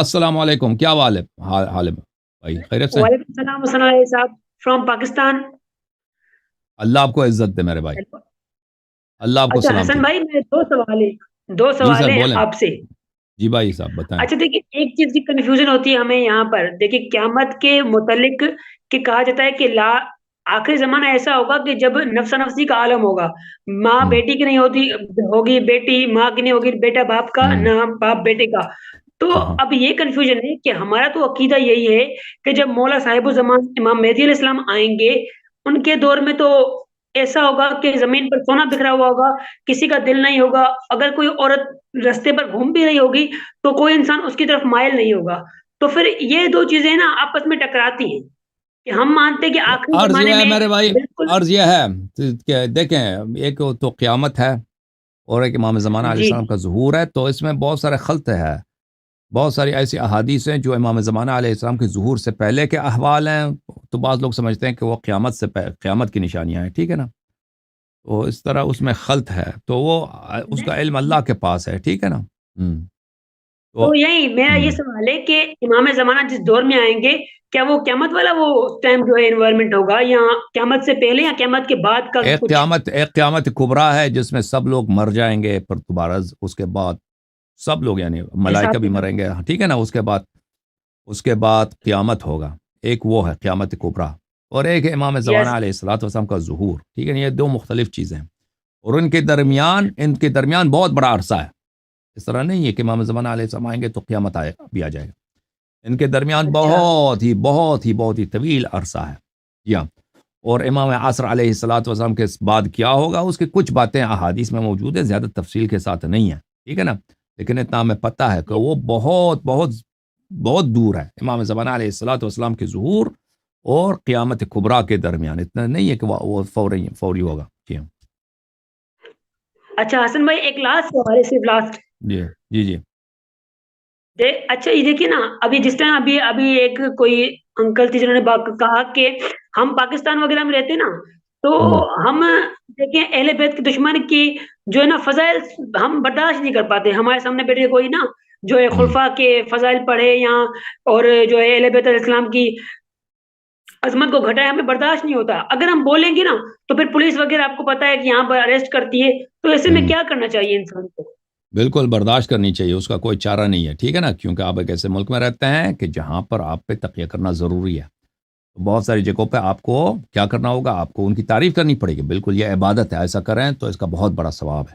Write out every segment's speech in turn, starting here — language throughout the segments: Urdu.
السلام علیکم، کیا حال ہے بھائی، خیریت سے؟ وعلیکم السلام حسن علیہ صاحب فرام پاکستان. اللہ آپ کو عزت دے میرے بھائی، اللہ آپ کو اچھا سلامتی حسن دے۔ بھائی، میں دو جی سوال سر ہیں بولیں، آپ سے. جی بھائی صاحب بتائیں۔ اچھا دیکھیے، ایک چیز کی کنفیوژن ہوتی ہے ہمیں یہاں پر. دیکھیے قیامت کے متعلق کہ کہا جاتا ہے کہ لا آخری زمانہ ایسا ہوگا کہ جب نفسا نفسی کا عالم ہوگا. ماں ہوں بیٹی کی نہیں ہوتی ہوگی، بیٹی ماں کی نہیں ہوگی، بیٹا باپ کا ہوں نہ باپ بیٹے کا. تو ہوں اب یہ کنفیوژن ہے کہ ہمارا تو عقیدہ یہی ہے کہ جب مولا صاحب الزمان امام مہدی علیہ السلام آئیں گے، ان کے دور میں تو ایسا ہوگا کہ زمین پر سونا بکھرا ہوا ہوگا، کسی کا دل نہیں ہوگا. اگر کوئی عورت رستے پر گھوم بھی رہی ہوگی تو کوئی انسان اس کی طرف مائل نہیں ہوگا. تو پھر یہ دو چیزیں نا آپس میں ٹکراتی ہیں کہ ہم مانتے ہیں کہ آخری عرض زمانے یہ ہے میں میرے بھائی، بالکل. عرض یہ ہے کہ دیکھیں، ایک تو قیامت ہے اور ایک امام زمانہ علیہ جی السلام کا ظہور ہے، تو اس میں بہت سارے خلط ہے، بہت ساری ایسی احادیث ہیں جو امام زمانہ علیہ السلام کے ظہور سے پہلے کے احوال ہیں، تو بعض لوگ سمجھتے ہیں کہ وہ قیامت کی نشانیاں ہیں، ٹھیک ہے نا؟ تو اس طرح اس میں خلط ہے، تو وہ اس کا علم اللہ کے پاس ہے، ٹھیک ہے نا؟ تو تو یہی میرا یہ ہم، سوال ہے کہ امام زمانہ جس دور میں آئیں گے، کیا وہ قیامت والا وہ ٹائم جو ہے انوائرمنٹ ہوگا، یا قیامت سے پہلے یا قیامت کے بعد کا کچھ؟ ایک قیامت کبریٰ ہے جس میں سب لوگ مر جائیں گے، پر دوبارہ اس کے بعد سب لوگ یعنی ملائکہ حساب بھی کتاب. مریں گے، ٹھیک ہے نا؟ اس کے بعد قیامت ہوگا، ایک وہ ہے قیامت کبریٰ، اور ایک ہے امام زمانہ یس. علیہ الصلوۃ والسلام کا ظہور، ٹھیک ہے نا؟ یہ دو مختلف چیزیں ہیں، اور ان کے درمیان بہت بڑا عرصہ ہے، اس طرح نہیں ہے کہ امام زمانہ علیہ السلام آئیں گے تو قیامت بھی آ جائے گا، ان کے درمیان اچھا. بہت ہی طویل عرصہ ہے، یا اور امام عصر علیہ الصلوۃ والسلام کے بعد کیا ہوگا، اس کی کچھ باتیں احادیث میں موجود ہیں، زیادہ تفصیل کے ساتھ نہیں ہے، ٹھیک ہے نا؟ لیکن اتنا ہمیں پتہ ہے کہ وہ بہت بہت بہت دور ہے، امام زمانہ علیہ الصلوۃ والسلام کے ظہور اور قیامت کبریٰ کے درمیان اتنا نہیں ہے کہ وہ فوری ہوگا، جی ہاں، اچھا حسن بھائی، ایک لاسٹ سوال ہے، صرف لاسٹ. جی جی جی اچھا یہ دیکھیے نا، ابھی جس طرح ابھی ایک کوئی انکل تھے جنہوں نے کہا کہ ہم پاکستان وغیرہ میں رہتے نا، تو ہوں ہم دیکھیں اہل بیت کے دشمن کی جو ہے نا فضائل ہم برداشت نہیں کر پاتے. ہمارے سامنے بیٹھے کوئی نا جو ہے ہوں خلفاء کے فضائل پڑھے یا اور جو ہے اہل بیت علیہ السلام کی عظمت کو گھٹائے، ہمیں برداشت نہیں ہوتا. اگر ہم بولیں گے نا تو پھر پولیس وغیرہ آپ کو پتا ہے کہ یہاں پر اریسٹ کرتی ہے. تو ایسے میں ہوں کیا کرنا چاہیے انسان کو؟ بالکل برداشت کرنی چاہیے، اس کا کوئی چارہ نہیں ہے، ٹھیک ہے نا؟ کیونکہ آپ ایک ایسے ملک میں رہتے ہیں کہ جہاں پر آپ پہ تقیہ کرنا ضروری ہے، بہت ساری جگہوں پہ آپ کو کیا کرنا ہوگا، آپ کو ان کی تعریف کرنی پڑے گی، بالکل یہ عبادت ہے، ایسا کریں تو اس کا بہت بڑا ثواب ہے.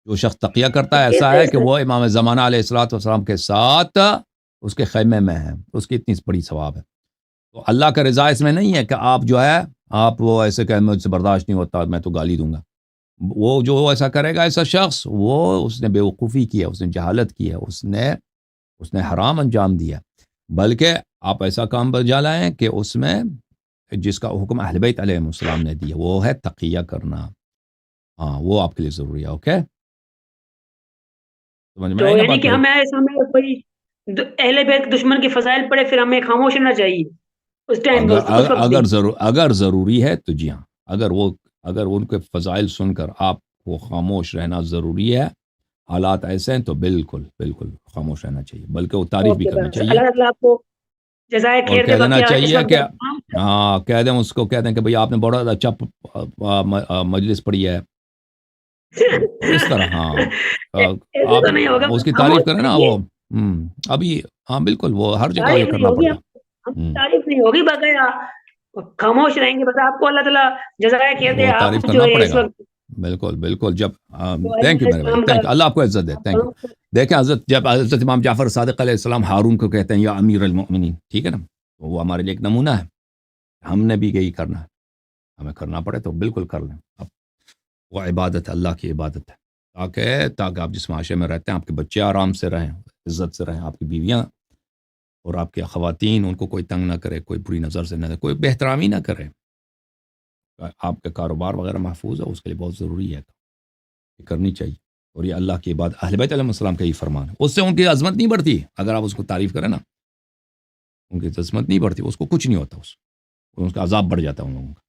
جو شخص تقیہ تو کرتا ہے ایسا کیسے ہے اس کہ کا؟ وہ امام زمانہ علیہ الصلوۃ والسلام کے ساتھ اس کے خیمے میں ہے، اس کی اتنی بڑی ثواب ہے. تو اللہ کا رضا اس میں نہیں ہے کہ آپ جو ہے آپ وہ ایسے کہ مجھ سے برداشت نہیں ہوتا میں تو گالی دوں گا. وہ جو ایسا کرے گا، ایسا شخص، اس نے بے وقوفی کی ہے، اس نے جہالت کی ہے، اس نے حرام انجام دیا. بلکہ آپ ایسا کام بجا لائیں کہ اس میں جس کا حکم اہل بیت علیہ السلام نے دیا وہ ہے تقیہ کرنا، ہاں وہ آپ کے لیے ضروری ہے. اوکے، سمجھ میں تو آئی نا یعنی بات کہ میری؟ ہمیں سامنے کوئی اہل بیت دشمن کے فضائل پڑے پھر ہمیں خاموش رہنا چاہیے اس ٹائم اگر پہ، اس وقت بھی؟ اگر ضروری ہے تو جی ہاں، اگر ان کے فضائل سن کر آپ کو خاموش رہنا ضروری ہے، حالات ایسے ہیں تو بالکل بالکل خاموش رہنا چاہیے، بلکہ وہ تعریف بھی اوکے کرنی بس چاہیے، اللہ تعالیٰ آپ کو جزائے اور خیر دے. کہہ دینا باقی اس چاہیے وقت کہ کام. ہاں کہہ دیں اس کو، کہہ دیں کہ بھئی آپ نے بڑا اچھا مجلس پڑھی ہے، تو اس طرح ہاں ایسے آپ تو نہیں ہوگا، اس کی تعریف خاموش کریں نا رہیں گے. وہ ابھی، ہاں بالکل وہ ہر جگہ یہ تعریف نہیں کرنا ہوگی، پڑے گا. ہم ہوں تعریف نہیں ہوگی بقایا خاموش رہیں گے. بس آپ کو اللہ تعالیٰ جزائے خیر دے. وہ تعریف آپ جو کرنا ہے پڑے اس گا، وقت بالکل بالکل. جب جو تھینک یو علیہ میرے بھائی، السلام کا تھینک یو، اللہ آپ کو عزت دے، آپ تھینک یو. دیکھیں جب حضرت امام جعفر صادق علیہ السلام ہارون کو کہتے ہیں یا امیر المؤمنین، ٹھیک ہے نا؟ تو وہ ہمارے لیے ایک نمونہ ہے، ہم نے بھی یہی کرنا ہے، ہمیں کرنا پڑے تو بالکل کر لیں. اب وہ عبادت ہے، اللہ کی عبادت ہے، تاکہ آپ جس معاشرے میں رہتے ہیں آپ کے بچے آرام سے رہیں، عزت سے رہیں، آپ کی بیویاں اور آپ کے خواتین، ان کو کوئی تنگ نہ کرے، کوئی بری نظر سے نہ کرے، کوئی بے احترامی نہ کرے، آپ کا کاروبار وغیرہ محفوظ ہے، اس کے لیے بہت ضروری ہے، یہ کرنی چاہیے. اور یہ اللہ کی عبادت، اہل بیت علیہ السلام کا یہ فرمان ہے. اس سے ان کی عظمت نہیں بڑھتی، اگر آپ اس کو تعریف کریں نا، ان کی عظمت نہیں بڑھتی، اس کو کچھ نہیں ہوتا، اس کا عذاب بڑھ جاتا ہے ان لوگوں کا.